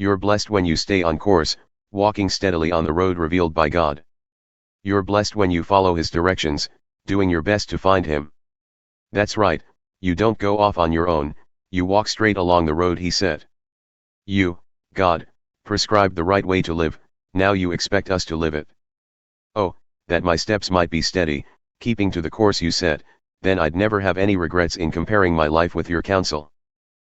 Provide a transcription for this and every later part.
You're blessed when you stay on course, walking steadily on the road revealed by God. You're blessed when you follow His directions, doing your best to find Him. That's right, you don't go off on your own, you walk straight along the road He set. You, God, prescribed the right way to live, now you expect us to live it. Oh, that my steps might be steady, keeping to the course you set, then I'd never have any regrets in comparing my life with your counsel.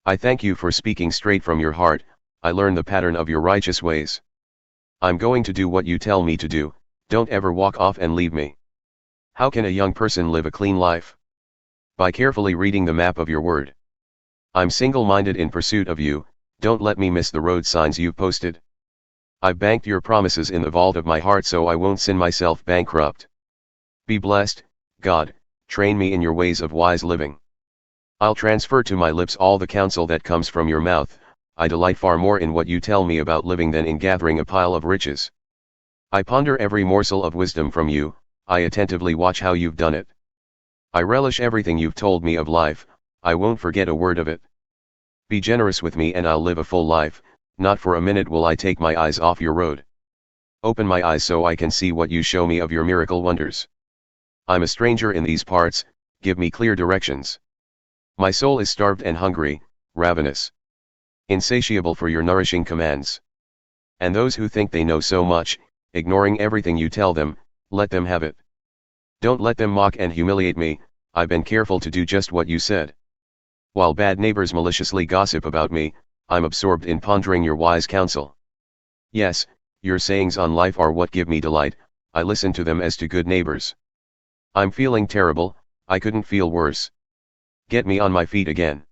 I thank you for speaking straight from your heart, I learn the pattern of your righteous ways. I'm going to do what you tell me to do, don't ever walk off and leave me. How can a young person live a clean life? By carefully reading the map of your word. I'm single-minded in pursuit of you, don't let me miss the road signs you've posted. I've banked your promises in the vault of my heart so I won't sin myself bankrupt. Be blessed, God, train me in your ways of wise living. I'll transfer to my lips all the counsel that comes from your mouth, I delight far more in what you tell me about living than in gathering a pile of riches. I ponder every morsel of wisdom from you, I attentively watch how you've done it. I relish everything you've told me of life, I won't forget a word of it. Be generous with me and I'll live a full life, not for a minute will I take my eyes off your road. Open my eyes so I can see what you show me of your miracle wonders. I'm a stranger in these parts, give me clear directions. My soul is starved and hungry, ravenous. Insatiable for your nourishing commands. And those who think they know so much, ignoring everything you tell them, let them have it. Don't let them mock and humiliate me, I've been careful to do just what you said. While bad neighbors maliciously gossip about me, I'm absorbed in pondering your wise counsel. Yes, your sayings on life are what give me delight, I listen to them as to good neighbors. I'm feeling terrible, I couldn't feel worse. Get me on my feet again.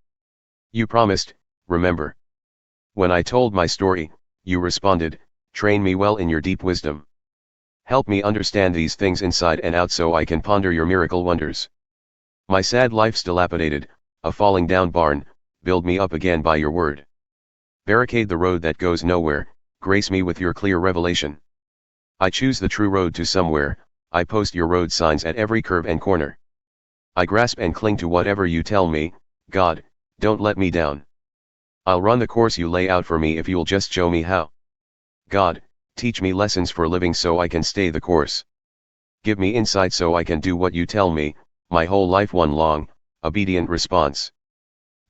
You promised, remember. When I told my story, you responded, train me well in your deep wisdom. Help me understand these things inside and out so I can ponder your miracle wonders. My sad life's dilapidated, a falling down barn, build me up again by your word. Barricade the road that goes nowhere, grace me with your clear revelation. I choose the true road to somewhere, I post your road signs at every curve and corner. I grasp and cling to whatever you tell me, God, don't let me down. I'll run the course you lay out for me if you'll just show me how. God, teach me lessons for living so I can stay the course. Give me insight so I can do what you tell me, my whole life one long, obedient response.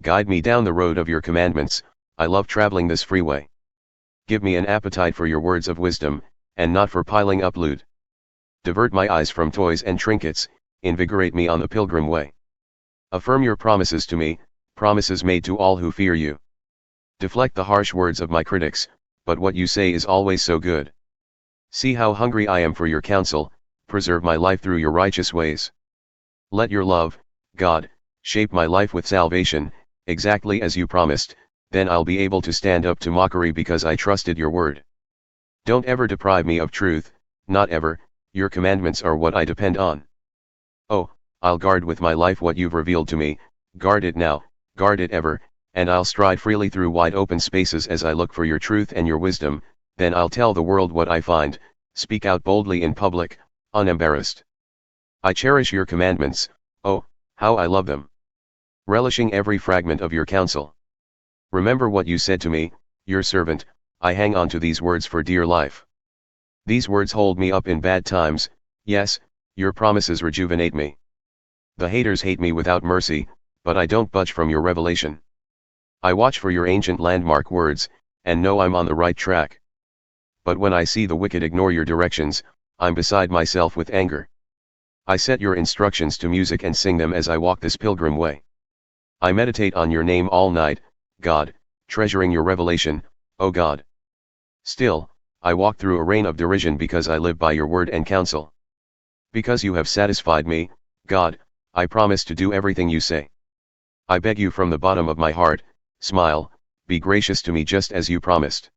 Guide me down the road of your commandments, I love traveling this freeway. Give me an appetite for your words of wisdom, and not for piling up loot. Divert my eyes from toys and trinkets, invigorate me on the pilgrim way. Affirm your promises to me, promises made to all who fear you. Deflect the harsh words of my critics, but what you say is always so good. See how hungry I am for your counsel, preserve my life through your righteous ways. Let your love, God, shape my life with salvation, exactly as you promised, then I'll be able to stand up to mockery because I trusted your word. Don't ever deprive me of truth, not ever, your commandments are what I depend on. Oh, I'll guard with my life what you've revealed to me, guard it now, guard it ever, and I'll stride freely through wide open spaces as I look for your truth and your wisdom, then I'll tell the world what I find, speak out boldly in public, unembarrassed. I cherish your commandments, oh, how I love them. Relishing every fragment of your counsel. Remember what you said to me, your servant, I hang on to these words for dear life. These words hold me up in bad times, yes, your promises rejuvenate me. The haters hate me without mercy, but I don't budge from your revelation. I watch for your ancient landmark words, and know I'm on the right track. But when I see the wicked ignore your directions, I'm beside myself with anger. I set your instructions to music and sing them as I walk this pilgrim way. I meditate on your name all night, God, treasuring your revelation, O God. Still, I walk through a rain of derision because I live by your word and counsel. Because you have satisfied me, God, I promise to do everything you say. I beg you from the bottom of my heart, smile, be gracious to me just as you promised.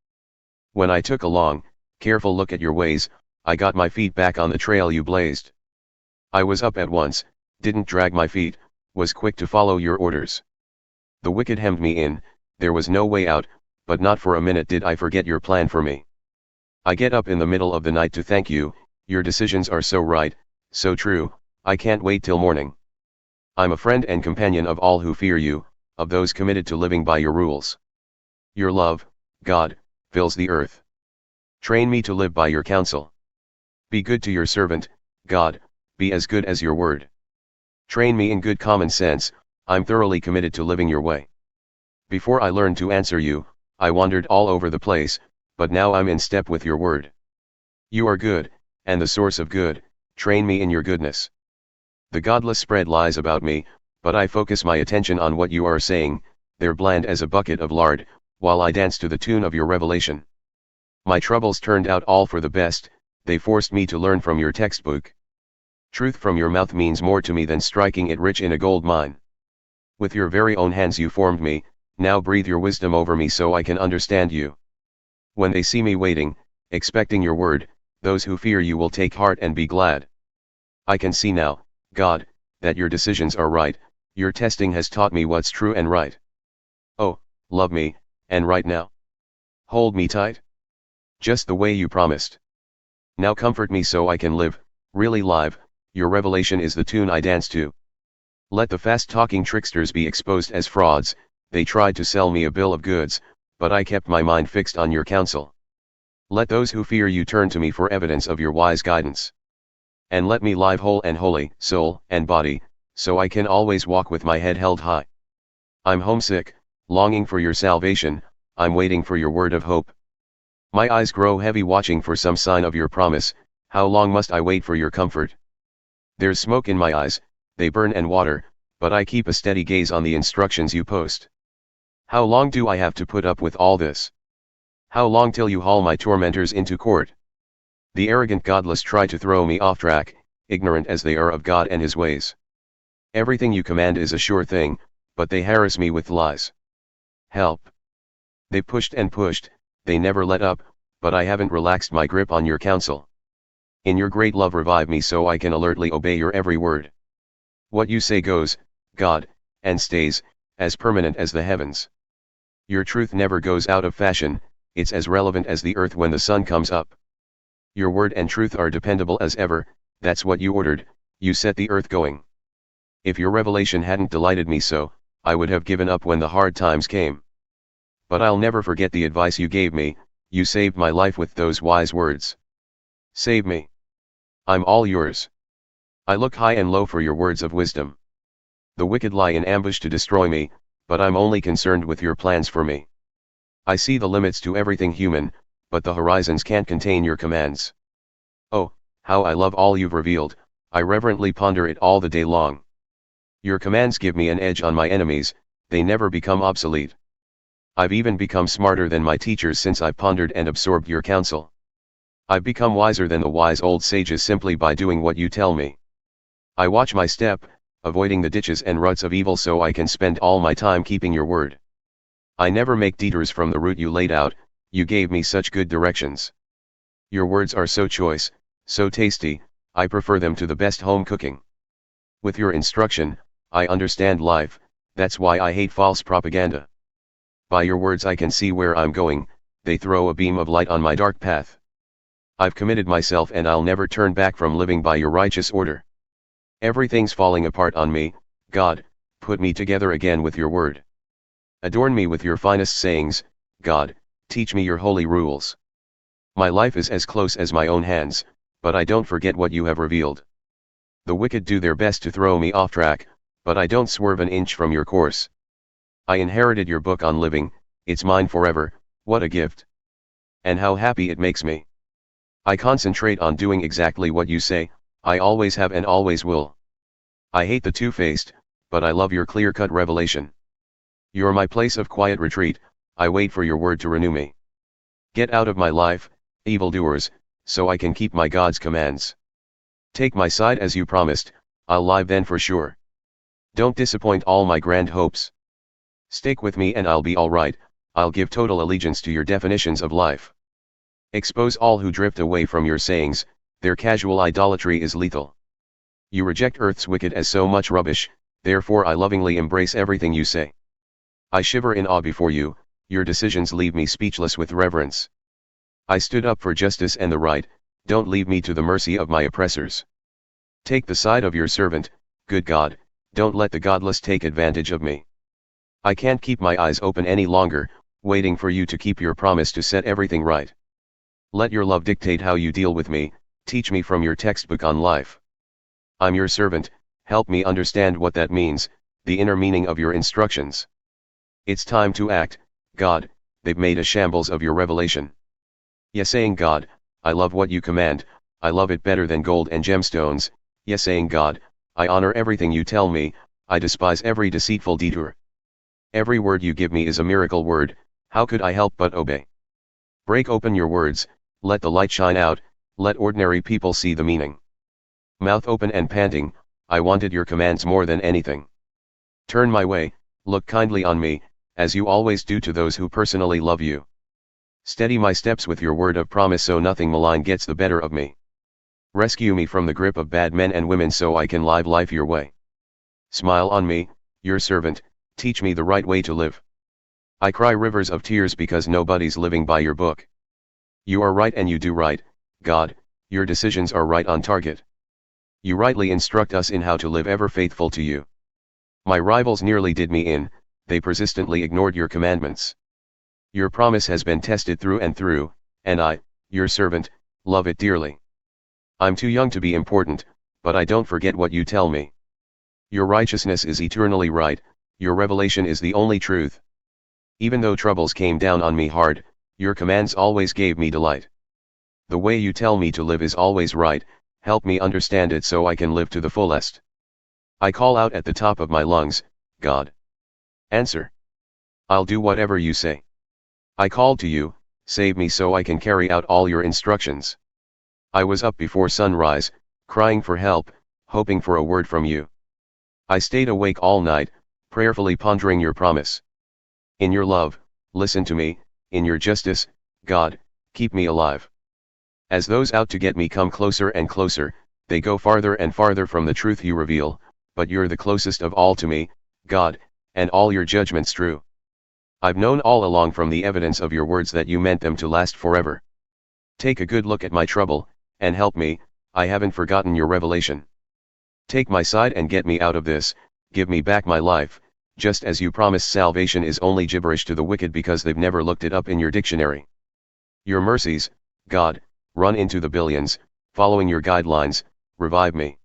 When I took a long, careful look at your ways, I got my feet back on the trail you blazed. I was up at once, didn't drag my feet, was quick to follow your orders. The wicked hemmed me in, there was no way out, but not for a minute did I forget your plan for me. I get up in the middle of the night to thank you, your decisions are so right, so true, I can't wait till morning. I'm a friend and companion of all who fear you, of those committed to living by your rules. Your love, God, fills the earth. Train me to live by your counsel. Be good to your servant, God, be as good as your word. Train me in good common sense, I'm thoroughly committed to living your way. Before I learned to answer you, I wandered all over the place, but now I'm in step with your word. You are good, and the source of good, train me in your goodness. The godless spread lies about me, but I focus my attention on what you are saying, they're bland as a bucket of lard, while I dance to the tune of your revelation. My troubles turned out all for the best, they forced me to learn from your textbook. Truth from your mouth means more to me than striking it rich in a gold mine. With your very own hands you formed me, now breathe your wisdom over me so I can understand you. When they see me waiting, expecting your word, those who fear you will take heart and be glad. I can see now, God, that your decisions are right, your testing has taught me what's true and right. Oh, love me, and right now. Hold me tight. Just the way you promised. Now comfort me so I can live, really live, your revelation is the tune I dance to. Let the fast-talking tricksters be exposed as frauds, they tried to sell me a bill of goods, but I kept my mind fixed on your counsel. Let those who fear you turn to me for evidence of your wise guidance. And let me live whole and holy, soul and body, so I can always walk with my head held high. I'm homesick, longing for your salvation, I'm waiting for your word of hope. My eyes grow heavy watching for some sign of your promise, how long must I wait for your comfort? There's smoke in my eyes, they burn and water, but I keep a steady gaze on the instructions you post. How long do I have to put up with all this? How long till you haul my tormentors into court? The arrogant godless try to throw me off track, ignorant as they are of God and his ways. Everything you command is a sure thing, but they harass me with lies. Help! They pushed and pushed, they never let up, but I haven't relaxed my grip on your counsel. In your great love revive me so I can alertly obey your every word. What you say goes, God, and stays, as permanent as the heavens. Your truth never goes out of fashion, it's as relevant as the earth when the sun comes up. Your word and truth are dependable as ever, that's what you ordered, you set the earth going. If your revelation hadn't delighted me so, I would have given up when the hard times came. But I'll never forget the advice you gave me, you saved my life with those wise words. Save me. I'm all yours. I look high and low for your words of wisdom. The wicked lie in ambush to destroy me, but I'm only concerned with your plans for me. I see the limits to everything human, but the horizons can't contain your commands. Oh, how I love all you've revealed, I reverently ponder it all the day long. Your commands give me an edge on my enemies, they never become obsolete. I've even become smarter than my teachers since I've pondered and absorbed your counsel. I've become wiser than the wise old sages simply by doing what you tell me. I watch my step, avoiding the ditches and ruts of evil so I can spend all my time keeping your word. I never make detours from the route you laid out, you gave me such good directions. Your words are so choice, so tasty, I prefer them to the best home cooking. With your instruction, I understand life, that's why I hate false propaganda. By your words I can see where I'm going, they throw a beam of light on my dark path. I've committed myself and I'll never turn back from living by your righteous order. Everything's falling apart on me, God, put me together again with your word. Adorn me with your finest sayings, God, teach me your holy rules. My life is as close as my own hands, but I don't forget what you have revealed. The wicked do their best to throw me off track, but I don't swerve an inch from your course. I inherited your book on living, it's mine forever, what a gift. And how happy it makes me. I concentrate on doing exactly what you say, I always have and always will. I hate the two-faced, but I love your clear-cut revelation. You're my place of quiet retreat, I wait for your word to renew me. Get out of my life, evildoers, so I can keep my God's commands. Take my side as you promised, I'll live then for sure. Don't disappoint all my grand hopes. Stick with me and I'll be all right, I'll give total allegiance to your definitions of life. Expose all who drift away from your sayings, their casual idolatry is lethal. You reject earth's wicked as so much rubbish, therefore I lovingly embrace everything you say. I shiver in awe before you, your decisions leave me speechless with reverence. I stood up for justice and the right, don't leave me to the mercy of my oppressors. Take the side of your servant, good God, don't let the godless take advantage of me. I can't keep my eyes open any longer, waiting for you to keep your promise to set everything right. Let your love dictate how you deal with me, teach me from your textbook on life. I'm your servant, help me understand what that means, the inner meaning of your instructions. It's time to act, God, they've made a shambles of your revelation. Yes, saying God, I love what you command, I love it better than gold and gemstones. Yes, saying God, I honor everything you tell me, I despise every deceitful detour. Every word you give me is a miracle word, how could I help but obey? Break open your words, let the light shine out, let ordinary people see the meaning. Mouth open and panting, I wanted your commands more than anything. Turn my way, look kindly on me, as you always do to those who personally love you. Steady my steps with your word of promise so nothing malign gets the better of me. Rescue me from the grip of bad men and women so I can live life your way. Smile on me, your servant, teach me the right way to live. I cry rivers of tears because nobody's living by your book. You are right and you do right, God, your decisions are right on target. You rightly instruct us in how to live ever faithful to you. My rivals nearly did me in, they persistently ignored your commandments. Your promise has been tested through and through, and I, your servant, love it dearly. I'm too young to be important, but I don't forget what you tell me. Your righteousness is eternally right, your revelation is the only truth. Even though troubles came down on me hard, your commands always gave me delight. The way you tell me to live is always right, help me understand it so I can live to the fullest. I call out at the top of my lungs, God. Answer. I'll do whatever you say. I called to you, save me so I can carry out all your instructions. I was up before sunrise, crying for help, hoping for a word from you. I stayed awake all night, prayerfully pondering your promise. In your love, listen to me, in your justice, God, keep me alive. As those out to get me come closer and closer, they go farther and farther from the truth you reveal, but you're the closest of all to me, God, and all your judgments true. I've known all along from the evidence of your words that you meant them to last forever. Take a good look at my trouble, and help me, I haven't forgotten your revelation. Take my side and get me out of this, give me back my life, just as you promised. Salvation is only gibberish to the wicked because they've never looked it up in your dictionary. Your mercies, God, run into the billions, following your guidelines, revive me.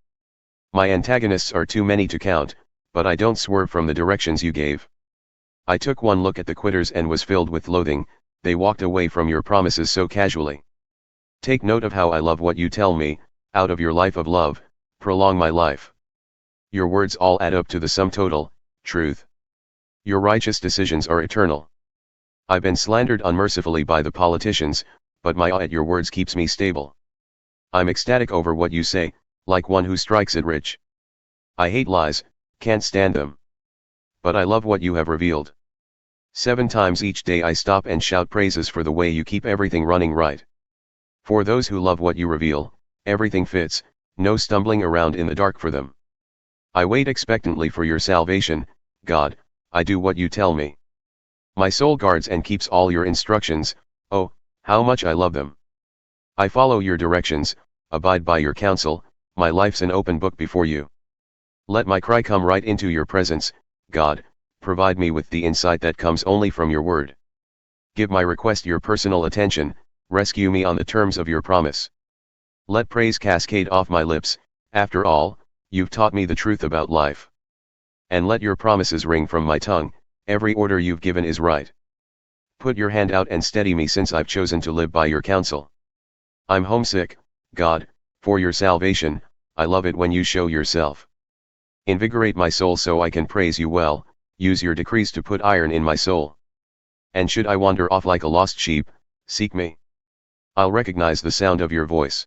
My antagonists are too many to count, but I don't swerve from the directions you gave. I took one look at the quitters and was filled with loathing, they walked away from your promises so casually. Take note of how I love what you tell me, out of your life of love, prolong my life. Your words all add up to the sum total, truth. Your righteous decisions are eternal. I've been slandered unmercifully by the politicians, but my awe at your words keeps me stable. I'm ecstatic over what you say, like one who strikes it rich. I hate lies, can't stand them. But I love what you have revealed. 7 times each day I stop and shout praises for the way you keep everything running right. For those who love what you reveal, everything fits, no stumbling around in the dark for them. I wait expectantly for your salvation, God, I do what you tell me. My soul guards and keeps all your instructions, oh, how much I love them. I follow your directions, abide by your counsel, my life's an open book before you. Let my cry come right into your presence, God, provide me with the insight that comes only from your word. Give my request your personal attention, rescue me on the terms of your promise. Let praise cascade off my lips, after all, you've taught me the truth about life. And let your promises ring from my tongue, every order you've given is right. Put your hand out and steady me since I've chosen to live by your counsel. I'm homesick, God, for your salvation, I love it when you show yourself. Invigorate my soul so I can praise you well, use your decrees to put iron in my soul. And should I wander off like a lost sheep, seek me. I'll recognize the sound of your voice.